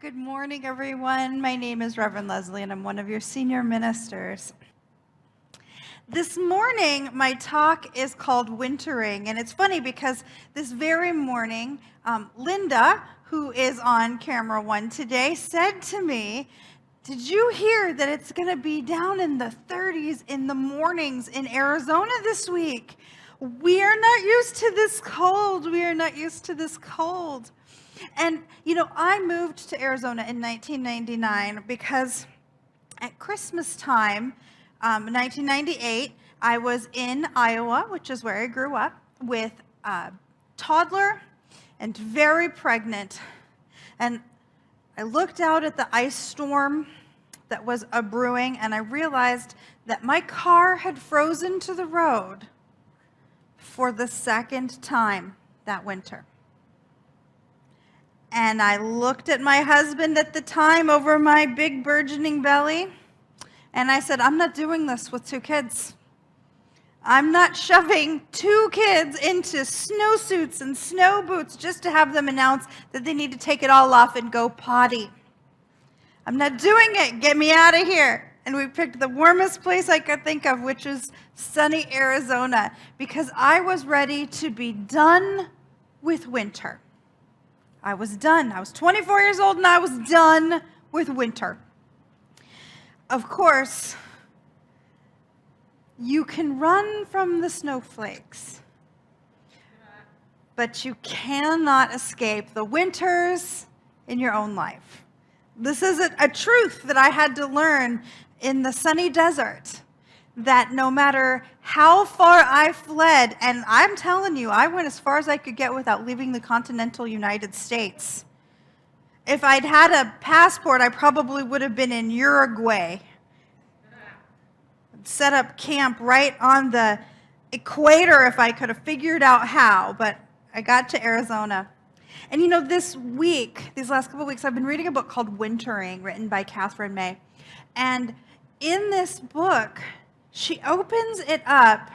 Good morning, everyone. My name is Reverend Lezli, and I'm one of your senior ministers. This morning, my talk is called Wintering, and it's funny because this very morning, Linda, who is on camera one today, said to me, "Did you hear that it's going to be down in the 30s in the mornings in Arizona this week? We are not used to this cold. We are not used to this cold." And, I moved to Arizona in 1999 because at Christmas time, 1998, I was in Iowa, which is where I grew up, with a toddler and very pregnant. And I looked out at the ice storm that was a-brewing, and I realized that my car had frozen to the road for the second time that winter. And I looked at my husband at the time over my big burgeoning belly, and I said, "I'm not doing this with two kids. I'm not shoving two kids into snowsuits and snow boots just to have them announce that they need to take it all off and go potty. I'm not doing it. Get me out of here." And we picked the warmest place I could think of, which is sunny Arizona, because I was ready to be done with winter. I was done. I was 24 years old and I was done with winter. Of course, you can run from the snowflakes, but you cannot escape the winters in your own life. This is a truth that I had to learn in the sunny desert, that no matter how far I fled, and I'm telling you, I went as far as I could get without leaving the continental United States. If I'd had a passport, I probably would have been in Uruguay. Set up camp right on the equator if I could have figured out how, but I got to Arizona. And this week, these last couple of weeks, I've been reading a book called Wintering, written by Catherine May. And in this book, she opens it up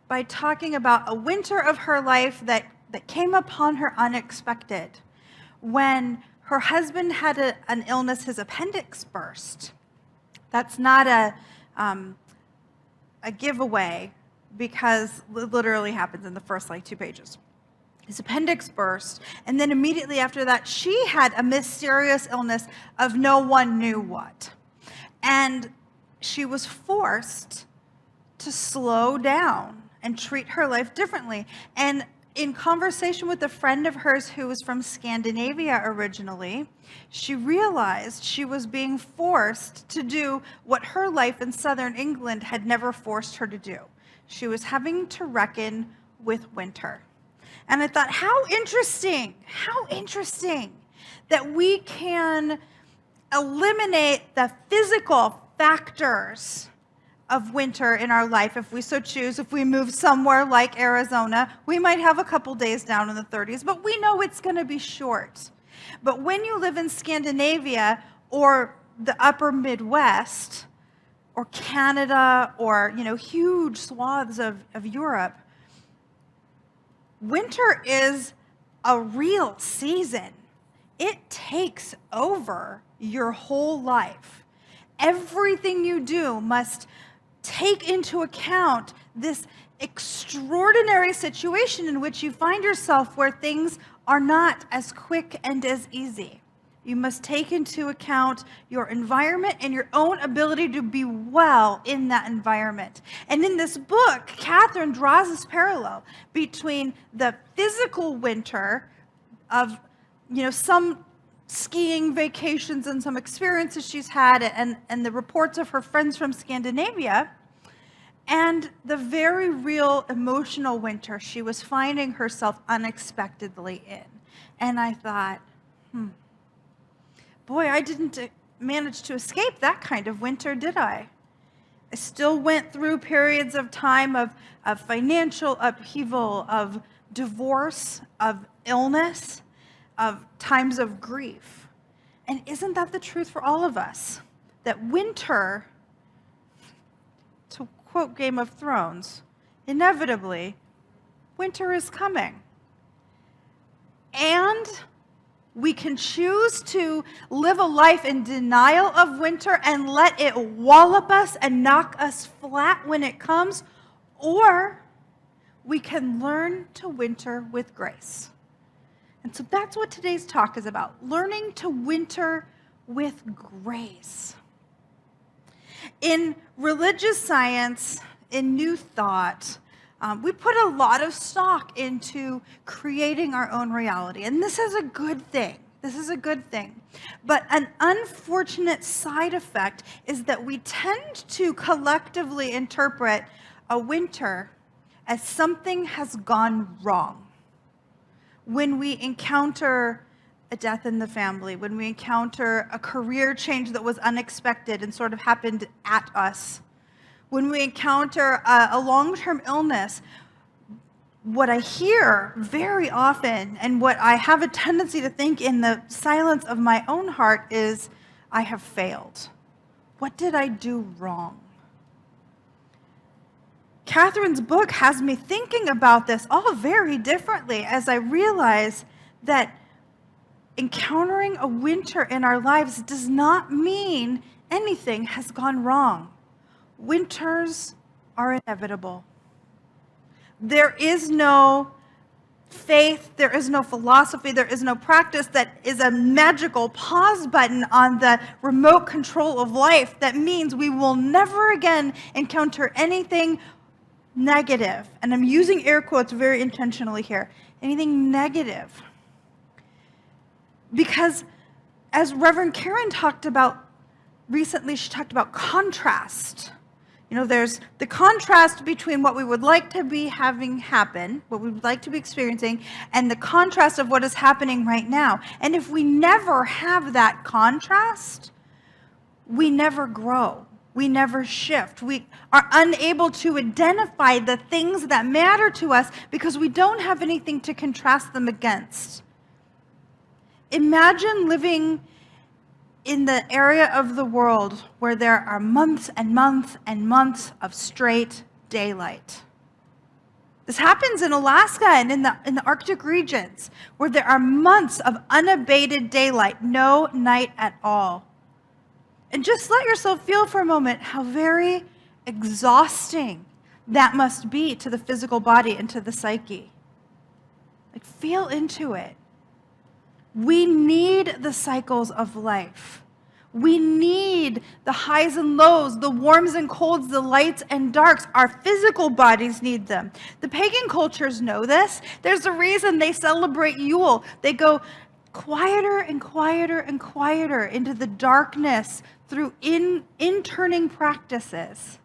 by talking about a winter of her life that came upon her unexpected, when her husband had an illness, his appendix burst. That's not a giveaway, because it literally happens in the first 2 pages. His appendix burst, and then immediately after that, she had a mysterious illness of no one knew what. And she was forced to slow down and treat her life differently. And in conversation with a friend of hers who was from Scandinavia originally, she realized she was being forced to do what her life in southern England had never forced her to do. She was having to reckon with winter. And I thought, how interesting that we can eliminate the physical factors of winter in our life if we so choose. If we move somewhere like Arizona, we might have a couple days down in the 30s, but we know it's going to be short. But when you live in Scandinavia or the upper Midwest or Canada or huge swaths of Europe, winter is a real season. It takes over your whole life. Everything you do must take into account this extraordinary situation in which you find yourself, where things are not as quick and as easy. You must take into account your environment and your own ability to be well in that environment. And in this book, Catherine draws this parallel between the physical winter of, some skiing vacations and some experiences she's had, and the reports of her friends from Scandinavia, and the very real emotional winter she was finding herself unexpectedly in. And I thought, boy, I didn't manage to escape that kind of winter, did I? I still went through periods of time of financial upheaval, of divorce, of illness, of times of grief. And isn't that the truth for all of us? That winter, to quote Game of Thrones, inevitably, winter is coming. And We can choose to live a life in denial of winter and let it wallop us and knock us flat when it comes, or we can learn to winter with grace. And so that's what today's talk is about, learning to winter with grace. In religious science, in New Thought, we put a lot of stock into creating our own reality. And this is a good thing. This is a good thing. But an unfortunate side effect is that we tend to collectively interpret a winter as something has gone wrong. When we encounter a death in the family, when we encounter a career change that was unexpected and sort of happened at us, when we encounter a long-term illness, what I hear very often and what I have a tendency to think in the silence of my own heart is, I have failed. What did I do wrong? Catherine's book has me thinking about this all very differently as I realize that encountering a winter in our lives does not mean anything has gone wrong. Winters are inevitable. There is no faith, there is no philosophy, there is no practice that is a magical pause button on the remote control of life that means we will never again encounter anything negative. And I'm using air quotes very intentionally here. Anything negative. Because as Reverend Karen talked about recently, she talked about contrast. You know, there's the contrast between what we would like to be having happen, what we would like to be experiencing, and the contrast of what is happening right now. And if we never have that contrast, we never grow. We never shift. We are unable to identify the things that matter to us because we don't have anything to contrast them against. Imagine living in the area of the world where there are months and months and months of straight daylight. This happens in Alaska and in the Arctic regions where there are months of unabated daylight, no night at all. And just let yourself feel for a moment how very exhausting that must be to the physical body and to the psyche. Like, feel into it. We need the cycles of life. We need the highs and lows, the warms and colds, the lights and darks. Our physical bodies need them. The pagan cultures know this. There's a reason they celebrate Yule. They go quieter and quieter and quieter into the darkness through interning practices.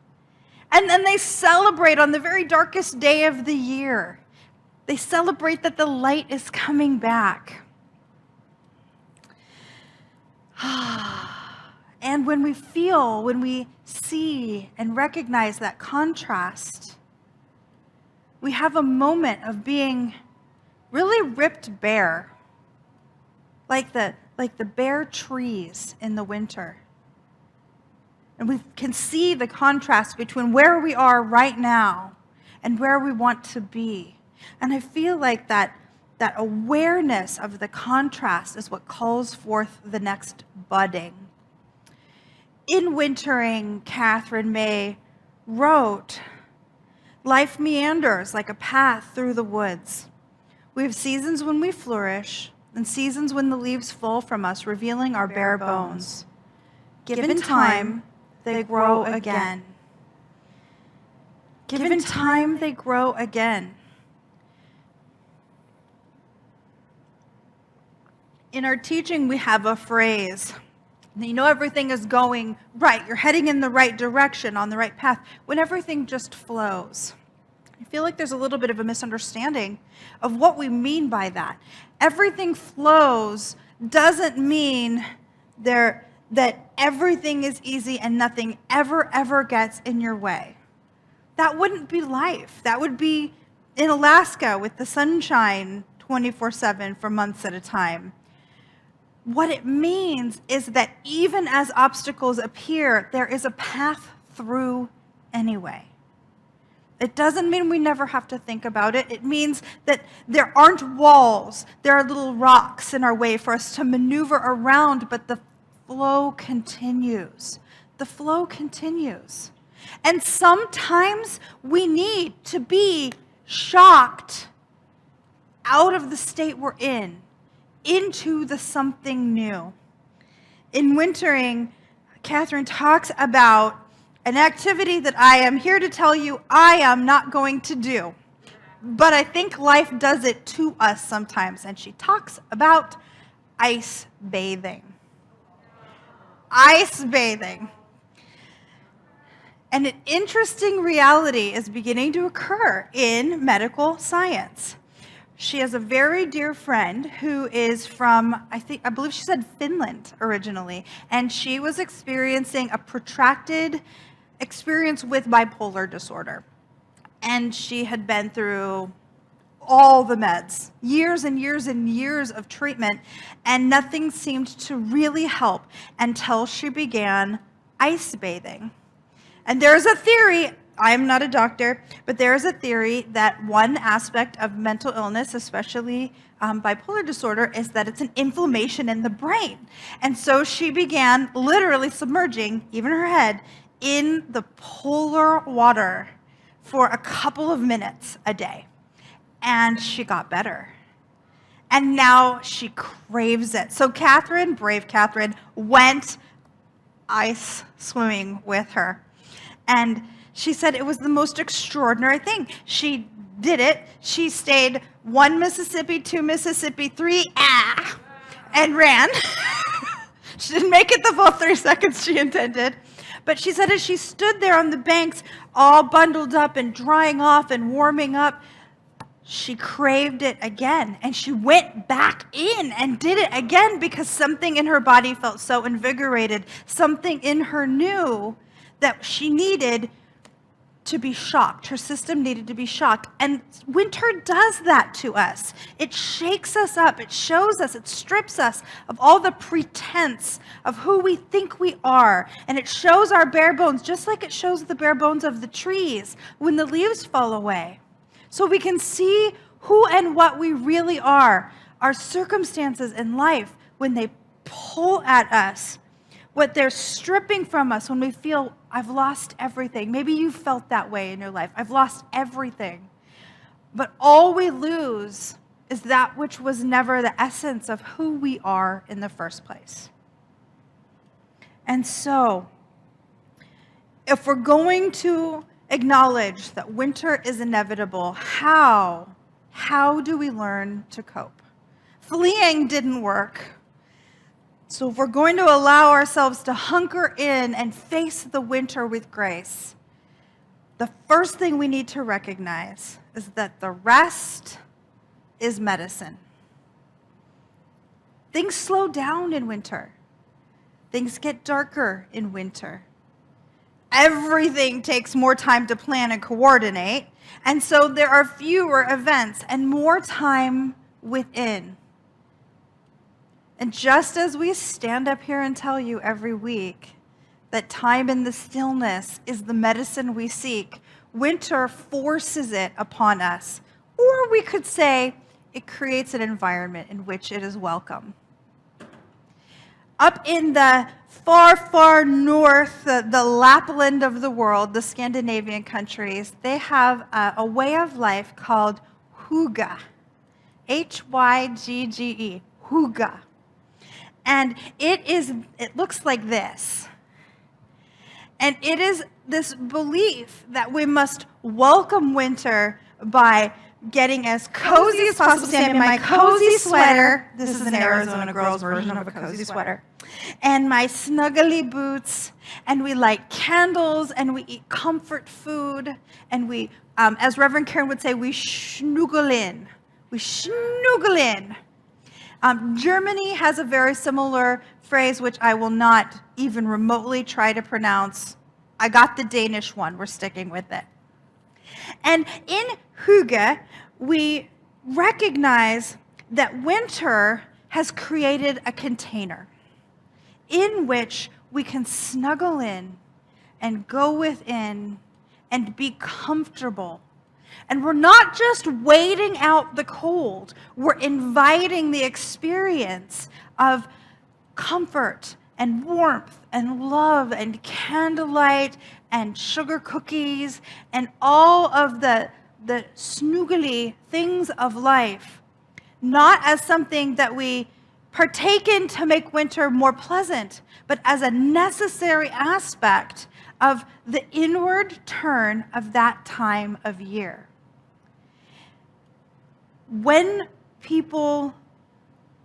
And then they celebrate on the very darkest day of the year. They celebrate that the light is coming back. And when we see and recognize that contrast, we have a moment of being really ripped bare, like the bare trees in the winter. And we can see the contrast between where we are right now and where we want to be. And I feel like that awareness of the contrast is what calls forth the next budding. In Wintering, Catherine May wrote, "Life meanders like a path through the woods. We have seasons when we flourish and seasons when the leaves fall from us, revealing our bare bones. Given time, they grow again. Given time, they grow again." In our teaching, we have a phrase. You know everything is going right. You're heading in the right direction, on the right path, when everything just flows. I feel like there's a little bit of a misunderstanding of what we mean by that. Everything flows doesn't mean that everything is easy and nothing ever gets in your way. That wouldn't be life. That would be in Alaska with the sunshine 24/7 for months at a time. What it means is that even as obstacles appear, there is a path through anyway. It doesn't mean we never have to think about it. It means that there aren't walls. There are little rocks in our way for us to maneuver around, but the flow continues. The flow continues. And sometimes we need to be shocked out of the state we're in, into the something new. In Wintering, Catherine talks about an activity that I am here to tell you I am not going to do. But I think life does it to us sometimes. And she talks about ice bathing. Ice bathing. And an interesting reality is beginning to occur in medical science. She has a very dear friend who is from, I believe she said Finland originally, and she was experiencing a protracted experience with bipolar disorder. And she had been through all the meds, years and years and years of treatment, and nothing seemed to really help until she began ice bathing. And there's a theory, I am not a doctor, but there is a theory that one aspect of mental illness, especially bipolar disorder, is that it's an inflammation in the brain. And so she began literally submerging, even her head, in the polar water for a couple of minutes a day. And she got better. And now she craves it. So Catherine, brave Catherine, went ice swimming with her. And she said it was the most extraordinary thing. She did it. She stayed 1 Mississippi, 2 Mississippi, 3, and ran. She didn't make it the full 3 seconds she intended. But she said as she stood there on the banks, all bundled up and drying off and warming up, she craved it again. And she went back in and did it again because something in her body felt so invigorated. Something in her knew that she needed to be shocked. Her system needed to be shocked. And winter does that to us. It shakes us up. It shows us, it strips us of all the pretense of who we think we are. And it shows our bare bones, just like it shows the bare bones of the trees when the leaves fall away. So we can see who and what we really are. Our circumstances in life, when they pull at us, what they're stripping from us when we feel, I've lost everything. Maybe you felt that way in your life. I've lost everything. But all we lose is that which was never the essence of who we are in the first place. And so, if we're going to acknowledge that winter is inevitable, how do we learn to cope? Fleeing didn't work. So if we're going to allow ourselves to hunker in and face the winter with grace, the first thing we need to recognize is that the rest is medicine. Things slow down in winter. Things get darker in winter. Everything takes more time to plan and coordinate, and so there are fewer events and more time within. And just as we stand up here and tell you every week that time in the stillness is the medicine we seek, winter forces it upon us. Or we could say it creates an environment in which it is welcome. Up in the far, far north, the Lapland of the world, the Scandinavian countries, they have a way of life called hygge. Hygge, hygge. And it looks like this. And it is this belief that we must welcome winter by getting as cozy as possible. Stand in my cozy sweater. This is an Arizona girl's version of a cozy sweater. And my snuggly boots. And we light candles and we eat comfort food. And we, as Reverend Karen would say, we snuggle in. We snuggle in. Germany has a very similar phrase, which I will not even remotely try to pronounce. I got the Danish one. We're sticking with it. And in hygge, we recognize that winter has created a container in which we can snuggle in and go within and be comfortable. And we're not just waiting out the cold, we're inviting the experience of comfort and warmth and love and candlelight and sugar cookies and all of the snoogly things of life, not as something that we partake in to make winter more pleasant, but as a necessary aspect of the inward turn of that time of year. When people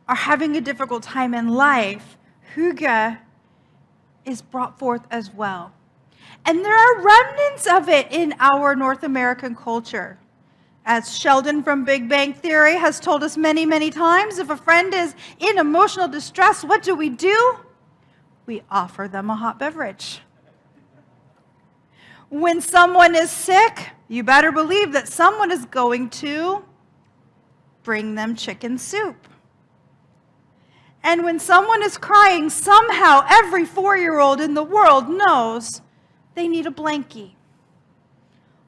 are having a difficult time in life, hygge is brought forth as well. And there are remnants of it in our North American culture. As Sheldon from Big Bang Theory has told us many, many times, if a friend is in emotional distress, what do? We offer them a hot beverage. When someone is sick, you better believe that someone is going to bring them chicken soup. And when someone is crying, somehow every 4-year-old in the world knows they need a blankie.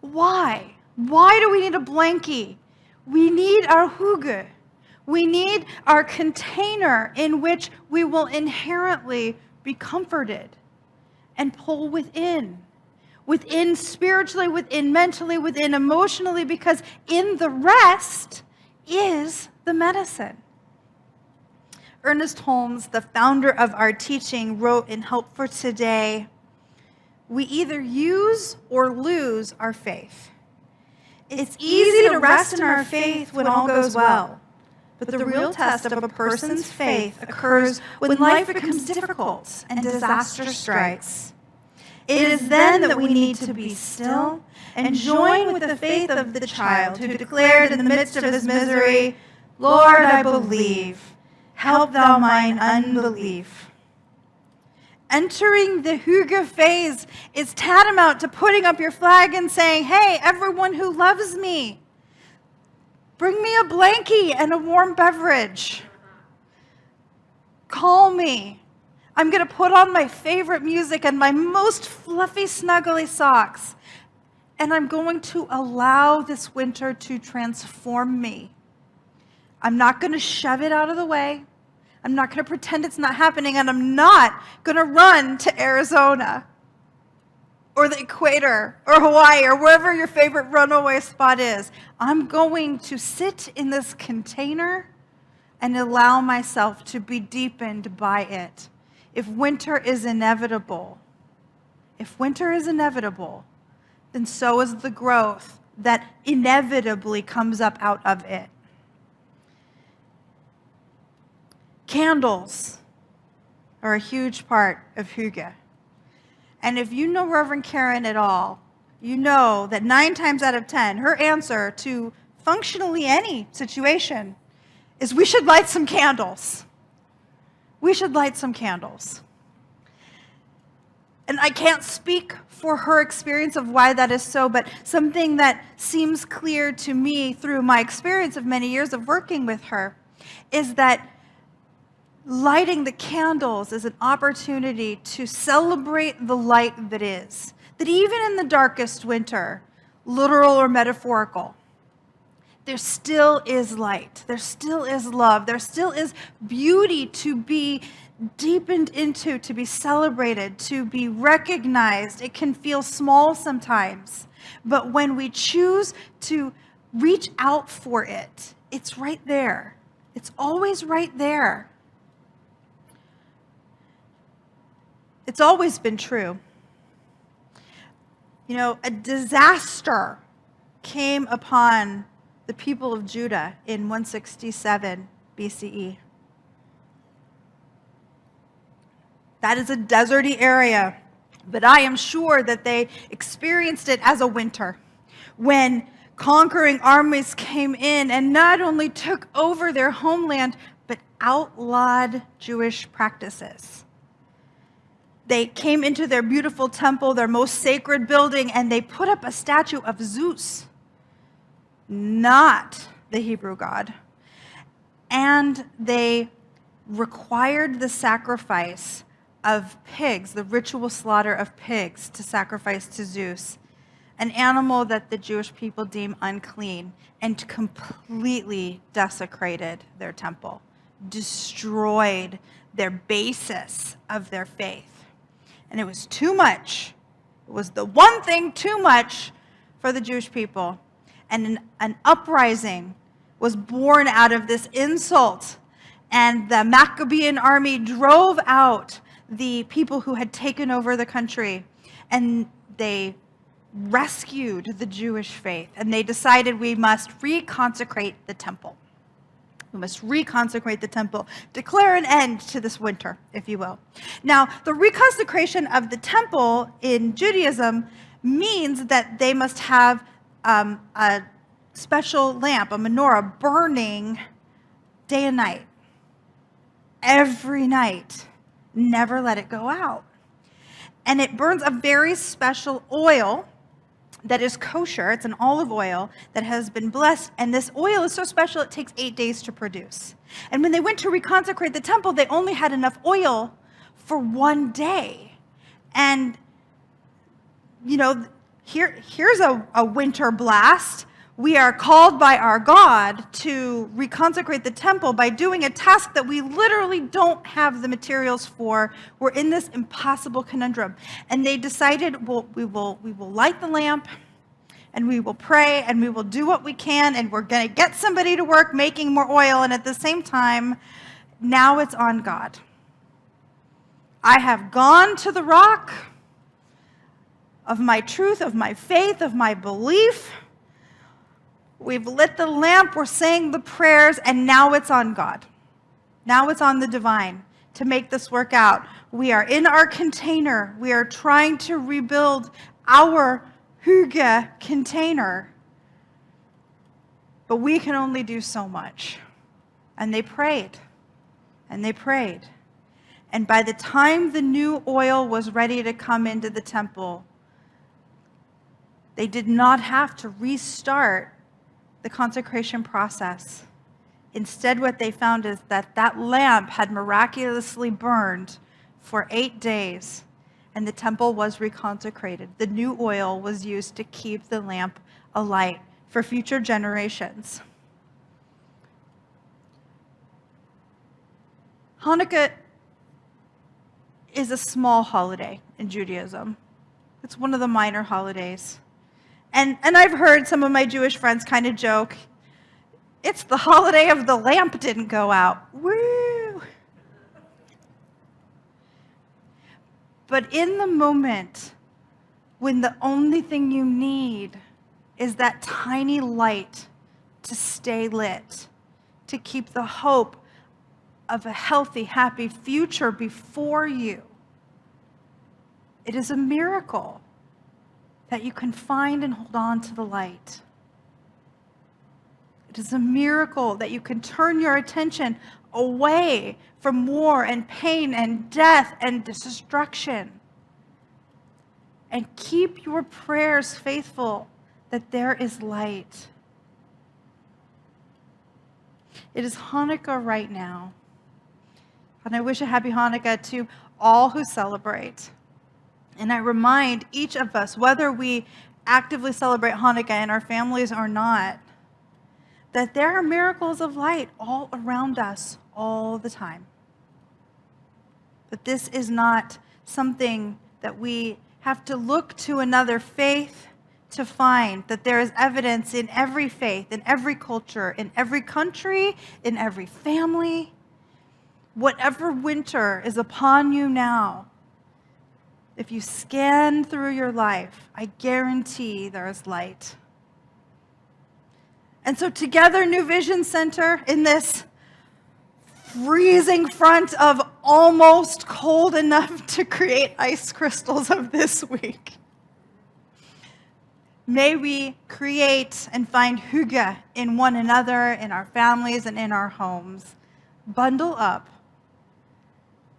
Why? Why do we need a blankie? We need our hygge. We need our container in which we will inherently be comforted and pull within spiritually, within mentally, within emotionally, because in the rest is the medicine. Ernest Holmes, the founder of our teaching, wrote in Help for Today, "We either use or lose our faith. It's easy to rest in our faith when all goes well, but the real test of a person's faith occurs when life becomes difficult and disaster strikes. It is then that we need to be still and join with the faith of the child who declared in the midst of his misery, 'Lord, I believe. Help thou mine unbelief.'" Entering the hygge phase is tantamount to putting up your flag and saying, "Hey, everyone who loves me, bring me a blankie and a warm beverage. Call me. I'm going to put on my favorite music and my most fluffy, snuggly socks, and I'm going to allow this winter to transform me. I'm not going to shove it out of the way. I'm not going to pretend it's not happening, and I'm not going to run to Arizona or the equator or Hawaii or wherever your favorite runaway spot is. I'm going to sit in this container and allow myself to be deepened by it. If winter is inevitable, then so is the growth that inevitably comes up out of it. Candles are a huge part of hygge. And if you know Reverend Karen at all, you know that 9 times out of 10, her answer to functionally any situation is we should light some candles. We should light some candles. And I can't speak for her experience of why that is so, but something that seems clear to me through my experience of many years of working with her is that lighting the candles is an opportunity to celebrate the light that is. That even in the darkest winter, literal or metaphorical, there still is light. There still is love. There still is beauty to be deepened into, to be celebrated, to be recognized. It can feel small sometimes, but when we choose to reach out for it, it's right there. It's always right there. It's always been true. You know, a disaster came upon the people of Judah in 167 BCE. That is a deserty area, but I am sure that they experienced it as a winter when conquering armies came in and not only took over their homeland, but outlawed Jewish practices. They came into their beautiful temple, their most sacred building, and they put up a statue of Zeus, not the Hebrew god. And they required the sacrifice of pigs, the ritual slaughter of pigs to sacrifice to Zeus. an animal that the Jewish people deem unclean, and completely desecrated their temple, destroyed their basis of their faith. And it was too much. It was the one thing too much for the Jewish people. And an uprising was born out of this insult. And the Maccabean army drove out the people who had taken over the country. And they rescued the Jewish faith. And they decided we must reconsecrate the temple. We must reconsecrate the temple, declare an end to this winter, if you will. Now, the reconsecration of the temple in Judaism means that they must have a special lamp, a menorah, burning day and night. Every night. Never let it go out. And it burns a very special oil that is kosher. It's an olive oil that has been blessed. And this oil is so special, it takes 8 days to produce. And when they went to reconsecrate the temple, they only had enough oil for 1 day. And, here's a winter blast. We are called by our God to reconsecrate the temple by doing a task that we literally don't have the materials for. We're in this impossible conundrum. And they decided, we will light the lamp, and we will pray, and we will do what we can, and we're going to get somebody to work making more oil. And at the same time, now it's on God. I have gone to the rock of my truth, of my faith, of my belief. We've lit the lamp, we're saying the prayers, and now it's on God. Now it's on the divine to make this work out. We are in our container. We are trying to rebuild our Hygge container. But we can only do so much. And they prayed. And they prayed. And by the time the new oil was ready to come into the temple, they did not have to restart the consecration process. Instead, what they found is that lamp had miraculously burned for 8 days, and the temple was reconsecrated. The new oil was used to keep the lamp alight for future generations. Hanukkah is a small holiday in Judaism. It's one of the minor holidays. And I've heard some of my Jewish friends kind of joke, it's the holiday of the lamp didn't go out. Woo! But in the moment when the only thing you need is that tiny light to stay lit, to keep the hope of a healthy, happy future before you, it is a miracle that you can find and hold on to the light. It is a miracle that you can turn your attention away from war and pain and death and destruction, and keep your prayers faithful that there is light. It is Hanukkah right now, and I wish a happy Hanukkah to all who celebrate. And I remind each of us, whether we actively celebrate Hanukkah in our families or not, that there are miracles of light all around us all the time. But this is not something that we have to look to another faith to find, that there is evidence in every faith, in every culture, in every country, in every family. Whatever winter is upon you now, if you scan through your life, I guarantee there is light. And so together, New Vision Center, in this freezing front of almost cold enough to create ice crystals of this week, may we create and find Hygge in one another, in our families, and in our homes. Bundle up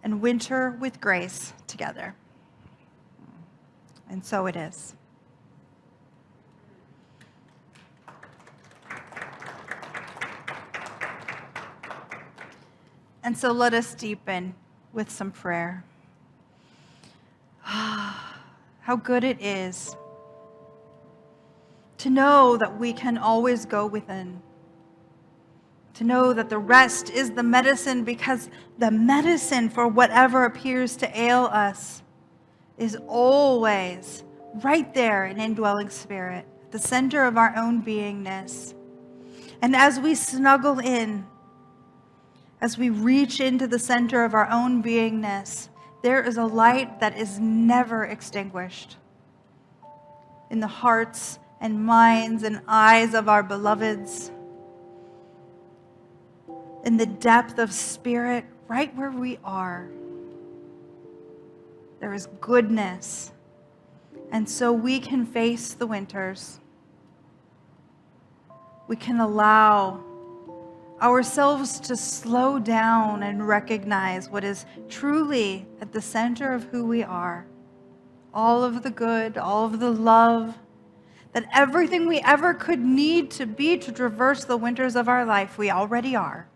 and winter with grace together. And so it is. And so let us deepen with some prayer. How good it is to know that we can always go within, to know that the rest is the medicine, because the medicine for whatever appears to ail us is always right there in indwelling spirit, at the center of our own beingness. And as we snuggle in, as we reach into the center of our own beingness, there is a light that is never extinguished in the hearts and minds and eyes of our beloveds, in the depth of spirit, right where we are. There is goodness, and so we can face the winters. We can allow ourselves to slow down and recognize what is truly at the center of who we are. All of the good, all of the love, that everything we ever could need to be to traverse the winters of our life, we already are.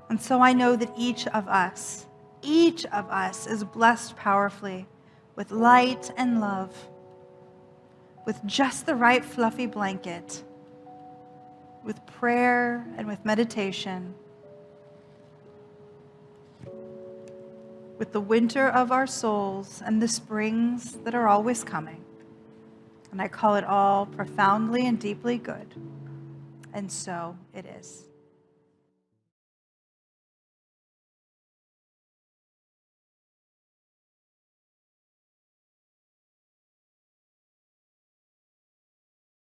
And so I know that each of us is blessed powerfully with light and love, with just the right fluffy blanket, with prayer and with meditation, with the winter of our souls and the springs that are always coming. And I call it all profoundly and deeply good. And so it is.